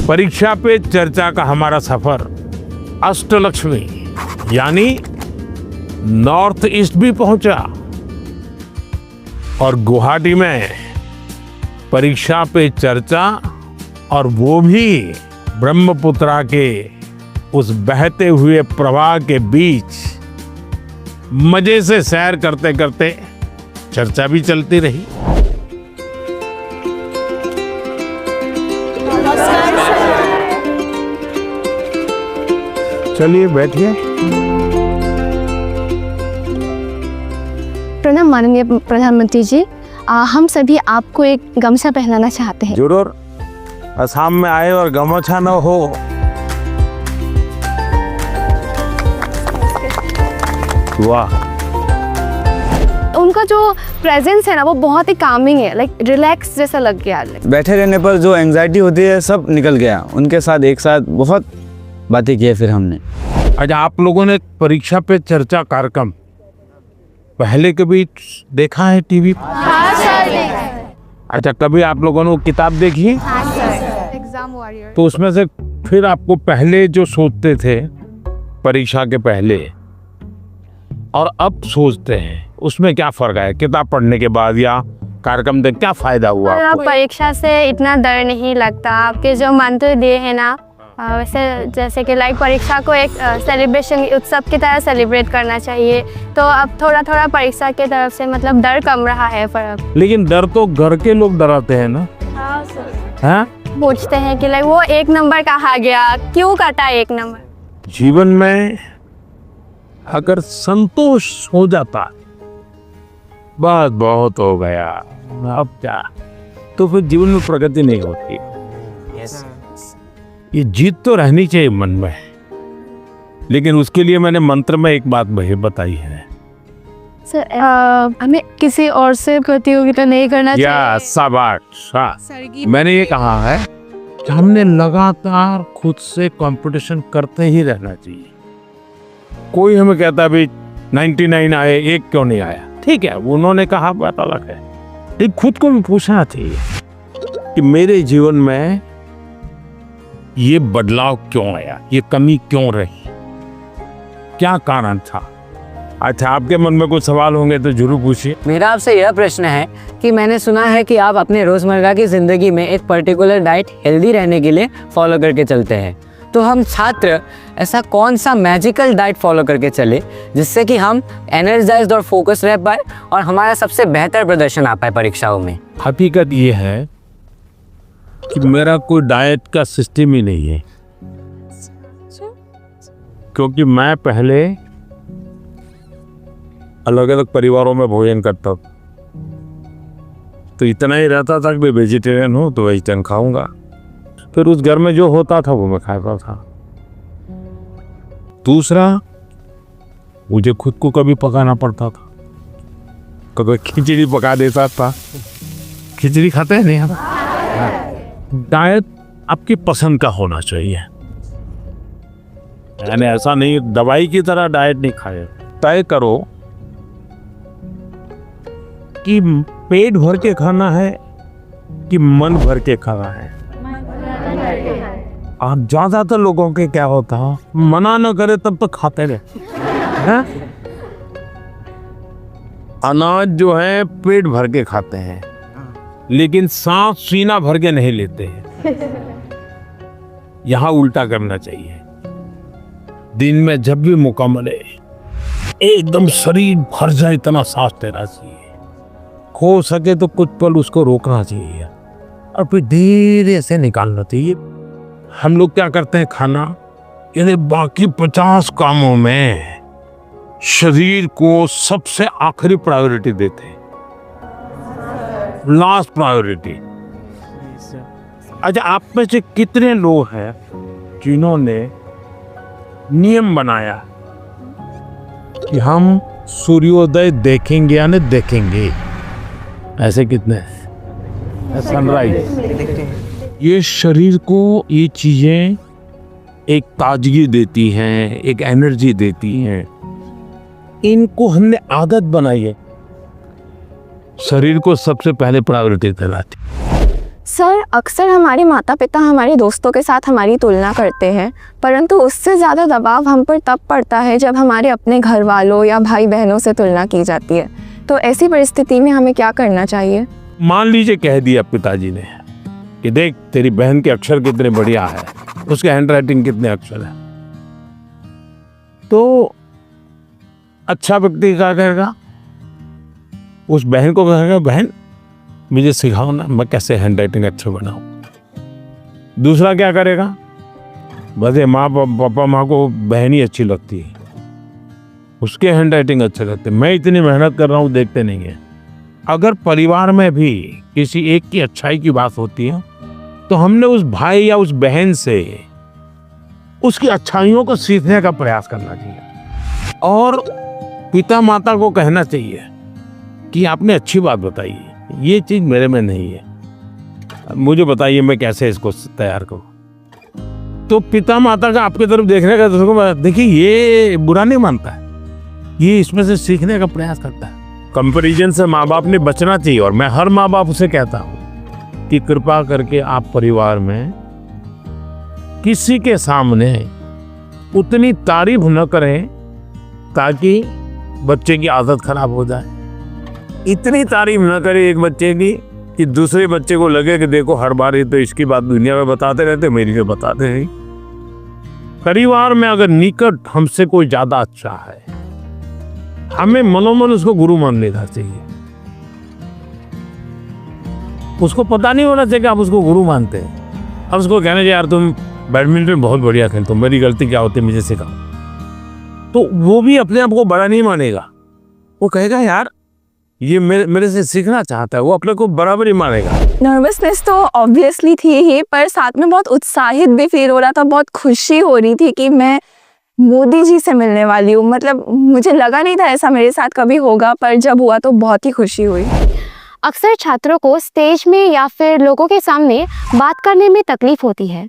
परीक्षा पे चर्चा का हमारा सफर अष्टलक्ष्मी यानी नॉर्थ ईस्ट भी पहुंचा और गुवाहाटी में परीक्षा पे चर्चा, और वो भी ब्रह्मपुत्रा के उस बहते हुए प्रवाह के बीच मजे से सैर करते करते चर्चा भी चलती रही। चलिए बैठिए। प्रणाम माननीय प्रधानमंत्री जी, हम सभी आपको एक गमछा पहनाना चाहते हैं। जरूर। असम में आए और गमछा न हो। वाह। उनका जो प्रेजेंस है ना वो बहुत ही कामिंग है, लाइक रिलैक्स जैसा लग गया। बैठे रहने पर जो एंजाइटी होती है सब निकल गया। उनके साथ एक साथ बहुत बातें की फिर हमने। अच्छा, आप लोगों ने परीक्षा पे चर्चा कार्यक्रम पहले कभी देखा है टीवी पर? हाँ सर। अच्छा, कभी आप लोगों ने वो किताब देखी? हाँ सर। Exam warrior. तो उसमें से फिर आपको पहले जो सोचते थे परीक्षा के पहले और अब सोचते हैं, उसमें क्या फर्क है? किताब पढ़ने के बाद या कार्यक्रम देख क्या फायदा हुआ आपको? परीक्षा से इतना डर नहीं लगता। आपके जो मंत्र दिए हैं ना, वैसे जैसे कि लाइक परीक्षा को एक सेलिब्रेशन उत्सव की तरह सेलिब्रेट करना चाहिए, तो अब थोड़ा थोड़ा परीक्षा की तरफ से मतलब डर कम रहा है फर्क। लेकिन डर तो घर के लोग डराते हैं ना। हाँ सर। हैं? पूछते हैं कि लाइक वो एक नंबर कहाँ गया, क्यों काटा एक नंबर। जीवन में अगर संतोष हो जाता बस बहुत हो गया, अब क्या, तो फिर जीवन में प्रगति नहीं होती। ये जीत तो रहनी चाहिए मन में, लेकिन उसके लिए मैंने मंत्र में एक बात बताई है। सर हमें किसी और से प्रतियोगिता नहीं करना चाहिए। या शाबाश। मैंने ये कहा है कि हमने लगातार खुद से कंपटीशन करते ही रहना चाहिए। कोई हमें कहता भी 99 आए, एक क्यों नहीं आया? ठीक है, उन्होंने कहा, बात अलग है। लेकिन खुद को भी पूछना चाहिए कि मेरे जीवन में ये बदलाव क्यों आया, ये कमी क्यों रही, क्या कारण था? अच्छा, आपके मन में कुछ सवाल होंगे तो जरूर पूछिए। मेरा आपसे यह प्रश्न है कि मैंने सुना है कि आप अपने रोजमर्रा की जिंदगी में एक पर्टिकुलर डाइट हेल्दी रहने के लिए फॉलो करके चलते हैं, तो हम छात्र ऐसा कौन सा मैजिकल डाइट फॉलो करके चले जिससे कि हम एनर्जाइज्ड और फोकस रह पाए और हमारा सबसे बेहतर प्रदर्शन आ पाए परीक्षाओं में? हकीकत ये है कि मेरा कोई डाइट का सिस्टम ही नहीं है, क्योंकि मैं पहले अलग अलग परिवारों में भोजन करता था, तो इतना ही रहता था कि मैं वेजिटेरियन हूँ तो वेजिटेरियन खाऊंगा, फिर उस घर में जो होता था वो मैं खाता था। दूसरा, मुझे खुद को कभी पकाना पड़ता था, कभी खिचड़ी पका देता था। खिचड़ी खाते हैं नहीं आप? डाइट आपकी पसंद का होना चाहिए, यानी ऐसा नहीं दवाई की तरह डाइट नहीं खाए। तय करो कि पेट भर के खाना है कि मन भर के खाना है। आप ज्यादातर लोगों के क्या होता है, मना न करे तब तो खाते रहे हैं। अनाज जो है पेट भर के खाते हैं, लेकिन सांस सीना भर के नहीं लेते हैं। यहां उल्टा करना चाहिए। दिन में जब भी मौका मिले एकदम शरीर भर जाए इतना सांस लेना चाहिए। हो सके तो कुछ पल उसको रोकना चाहिए और फिर धीरे से निकालना चाहिए। हम लोग क्या करते हैं, खाना यानी बाकी 50 कामों में शरीर को सबसे आखिरी प्रायोरिटी देते हैं, लास्ट प्रायोरिटी। अच्छा, आप में से कितने लोग हैं जिन्होंने नियम बनाया कि हम सूर्योदय देखेंगे या नहीं देखेंगे? ऐसे कितने? सनराइज। ये शरीर को ये चीजें एक ताजगी देती हैं, एक एनर्जी देती हैं। इनको हमने आदत बनाई है, शरीर को सबसे पहले प्रायोरिटी दिलाती। सर, अक्सर हमारे माता पिता हमारे दोस्तों के साथ हमारी तुलना करते हैं, परंतु उससे ज़्यादा दबाव हम पर तब पड़ता है जब हमारे अपने घर वालों या भाई बहनों से तुलना की जाती है। तो ऐसी परिस्थिति में हमें क्या करना चाहिए? मान लीजिए कह दिया पिताजी ने कि देख तेरी बहन के अक्षर कितने बढ़िया है, उसके हैंडराइटिंग कितने अक्षर है, तो अच्छा व्यक्ति क्या कहेगा? उस बहन को कहेगा बहन मुझे सिखाओ ना, मैं कैसे हैंडराइटिंग अच्छा बनाऊं। दूसरा क्या करेगा? बस ये माँ पापा माँ को बहन ही अच्छी लगती है, उसके हैंडराइटिंग अच्छे लगते, मैं इतनी मेहनत कर रहा हूँ देखते नहीं है। अगर परिवार में भी किसी एक की अच्छाई की बात होती है तो हमने उस भाई या उस बहन से उसकी अच्छाइयों को सीखने का प्रयास करना चाहिए और पिता माता को कहना चाहिए कि आपने अच्छी बात बताई, ये चीज मेरे में नहीं है, मुझे बताइए मैं कैसे इसको तैयार करूं। तो पिता माता का आपकी तरफ देखने का तो देखिए ये बुरा नहीं मानता है, ये इसमें से सीखने का प्रयास करता है। कंपैरिजन से माँ बाप ने बचना चाहिए और मैं हर माँ बाप से कहता हूं कि कृपा करके आप परिवार में किसी के सामने उतनी तारीफ न करें ताकि बच्चे की आदत खराब हो जाए। इतनी तारीफ न करें एक बच्चे की कि दूसरे बच्चे को लगे कि देखो हर बार ये तो इसकी बात दुनिया में बताते रहते, मेरी तो बताते नहीं। परिवार में अगर निकट हमसे कोई ज्यादा अच्छा है, हमें मनोमन उसको गुरु मान लेना चाहिए। उसको पता नहीं होना चाहिए कि आप उसको गुरु मानते हैं। अब उसको कहना चाहिए यार तुम बैडमिंटन बहुत बढ़िया खेलते हो, मेरी गलती क्या होती है मुझे सिखाओ, तो वो भी अपने आप को बड़ा नहीं मानेगा, वो कहेगा यार ये मेरे से सीखना चाहता है, वो अपने को बराबर ही मानेगा। नर्वसनेस तो ऑब्वियसली थी ही, पर साथ में बहुत उत्साहित भी फील हो रहा था, बहुत खुशी हो रही थी कि मैं मोदी जी से मिलने वाली हूँ। मतलब मुझे लगा नहीं था ऐसा मेरे साथ कभी होगा, पर जब हुआ तो बहुत ही खुशी हुई। अक्सर छात्रों को स्टेज में या फिर लोगों के सामने बात करने में तकलीफ होती है।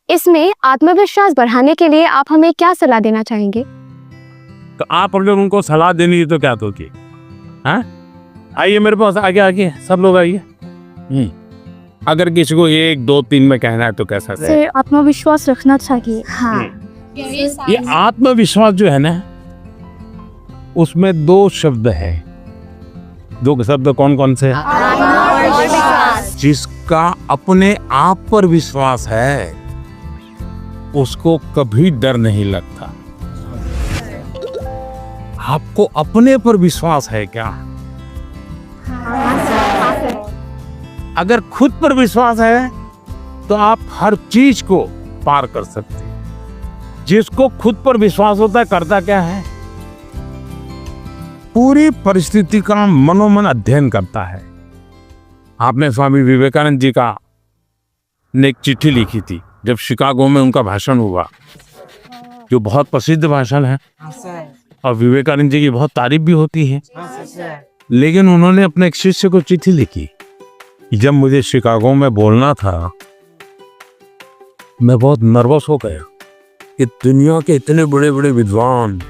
इसमें आत्मविश्वास बढ़ाने के लिए आप हमें क्या सलाह देना चाहेंगे? तो आप अगर उनको सलाह देनी है तो क्या दोगे? हाँ, आइए मेरे पास, आगे आगे सब लोग आइए। अगर किसी को 1 2 3 में कहना है तो कैसा? सर, आत्मविश्वास रखना चाहिए। हाँ, ये आत्मविश्वास जो है ना, उसमें 2 शब्द है। 2 शब्द कौन कौन से? जिसका अपने आप पर विश्वास है उसको कभी डर नहीं लगता। आपको अपने पर विश्वास है क्या? अगर खुद पर विश्वास है तो आप हर चीज को पार कर सकते हैं। जिसको खुद पर विश्वास होता है करता क्या है? पूरी परिस्थिति का मनोमन अध्ययन करता है। आपने स्वामी विवेकानंद जी का ने एक चिट्ठी लिखी थी जब शिकागो में उनका भाषण हुआ, जो बहुत प्रसिद्ध भाषण है और विवेकानंद जी की बहुत तारीफ भी होती है। लेकिन उन्होंने अपने एक शिष्य को चिट्ठी लिखी, जब मुझे शिकागो में बोलना था मैं बहुत नर्वस हो गया कि दुनिया के इतने बड़े बड़े विद्वान,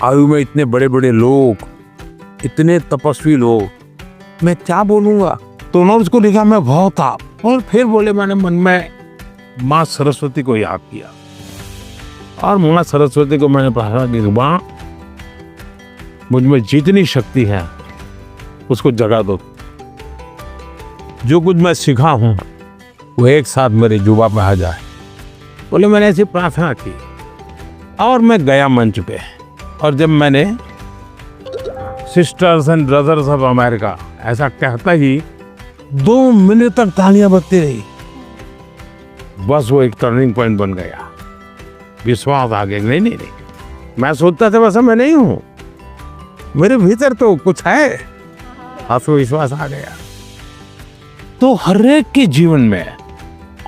आयु में इतने बड़े बड़े लोग, इतने तपस्वी लोग, मैं क्या बोलूँगा। तो उन्होंने उसको लिखा मैं बहुत था, और फिर बोले मैंने मन में माँ सरस्वती को याद किया और माँ सरस्वती को मैंने कहा कि माँ मुझ में जितनी शक्ति है उसको जगा दो, जो कुछ मैं सीखा हूँ वो एक साथ मेरे जुबा पे आ जाए। बोले मैंने ऐसी प्रार्थना की और मैं गया मंच पे, और जब मैंने sisters and brothers of America ऐसा कहता ही 2 मिनट तक तालियां बजती रही। बस वो एक टर्निंग पॉइंट बन गया, विश्वास आ गया। नहीं, मैं सोचता था वैसा मैं नहीं हूँ, मेरे भीतर तो कुछ है, आत्मविश्वास आ गया। तो हर एक के जीवन में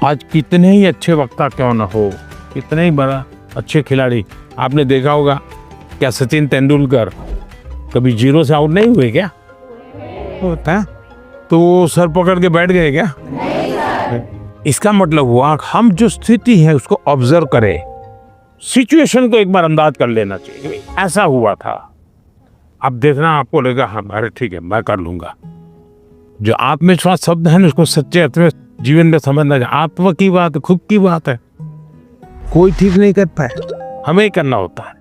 आज कितने ही अच्छे वक्ता क्यों न हो, कितने ही बड़ा अच्छे खिलाड़ी, आपने देखा होगा क्या सचिन तेंदुलकर कभी 0 से आउट नहीं हुए क्या? होता है तो वो सर पकड़ के बैठ गए क्या? इसका मतलब हुआ हम जो स्थिति है उसको ऑब्जर्व करें, सिचुएशन को एक बार अंदाज कर लेना चाहिए। ऐसा हुआ था, अब देखना आपको लगेगा हाँ अरे ठीक है मैं कर लूंगा। जो आत्मविश्वास शब्द है ना उसको सच्चे अर्थ में जीवन में समझना चाहिए। आत्मा की बात, खुद की बात है, कोई ठीक नहीं करता है, हमें ही करना होता है।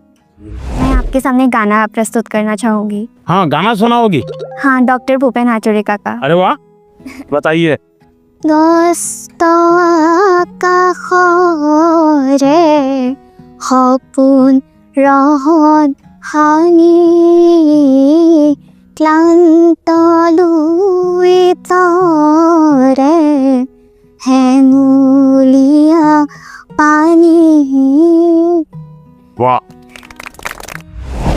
मैं आपके सामने गाना प्रस्तुत करना चाहूँगी। हाँ, गाना सुनाओगी? हाँ, डॉक्टर भूपेन हाजरिका का। अरे वाह, बताइए। रे সপোন ৰহত হানি ক্লান্ত লুইতৰে হেঙুলীয়া পানী। वाह,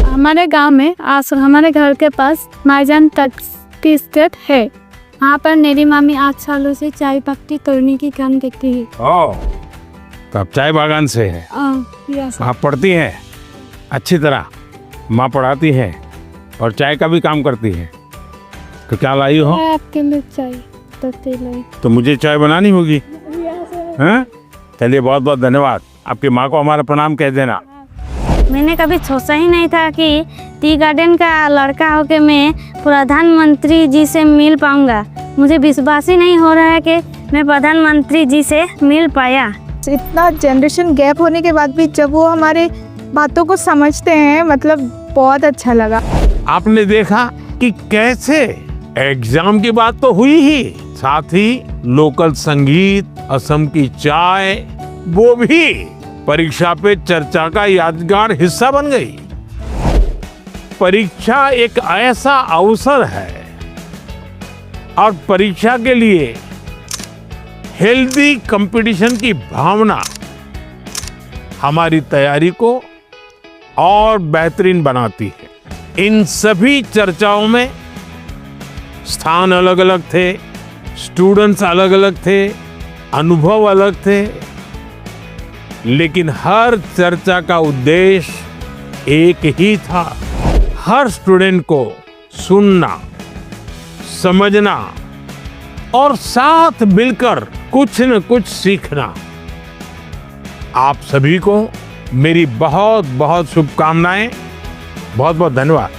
हमारे गांव में हमारे घर के पास माईजान टी स्टेट है। वहाँ पर मेरी मामी 8 सालों से चाय पत्ती तोड़ने की काम करती है। ओ, तो आप चाय बागान से है। यस। आप पढ़ती हैं अच्छी तरह, माँ पढ़ाती है और चाय का भी काम करती है। तो क्या लाई हो? मैं आपके लिए चाय पत्ती लाई। तो मुझे चाय बनानी होगी। हैं? चलिए, बहुत बहुत धन्यवाद। आपकी माँ को हमारा प्रणाम कह देना। मैंने कभी सोचा ही नहीं था कि टी गार्डन का लड़का होकर मैं प्रधानमंत्री जी से मिल पाऊंगा। मुझे विश्वास ही नहीं हो रहा है कि मैं प्रधानमंत्री जी से मिल पाया। इतना जनरेशन गैप होने के बाद भी जब वो हमारे बातों को समझते हैं, मतलब बहुत अच्छा लगा। आपने देखा कि कैसे एग्जाम की बात तो हुई ही, साथ ही लोकल संगीत, असम की चाय, वो भी परीक्षा पे चर्चा का यादगार हिस्सा बन गई। परीक्षा एक ऐसा अवसर है और परीक्षा के लिए हेल्दी कंपटीशन की भावना हमारी तैयारी को और बेहतरीन बनाती है। इन सभी चर्चाओं में स्थान अलग अलग थे, स्टूडेंट्स अलग अलग थे, अनुभव अलग थे, लेकिन हर चर्चा का उद्देश्य एक ही था, हर स्टूडेंट को सुनना, समझना और साथ मिलकर कुछ न कुछ सीखना। आप सभी को मेरी बहुत बहुत शुभकामनाएं। बहुत बहुत धन्यवाद।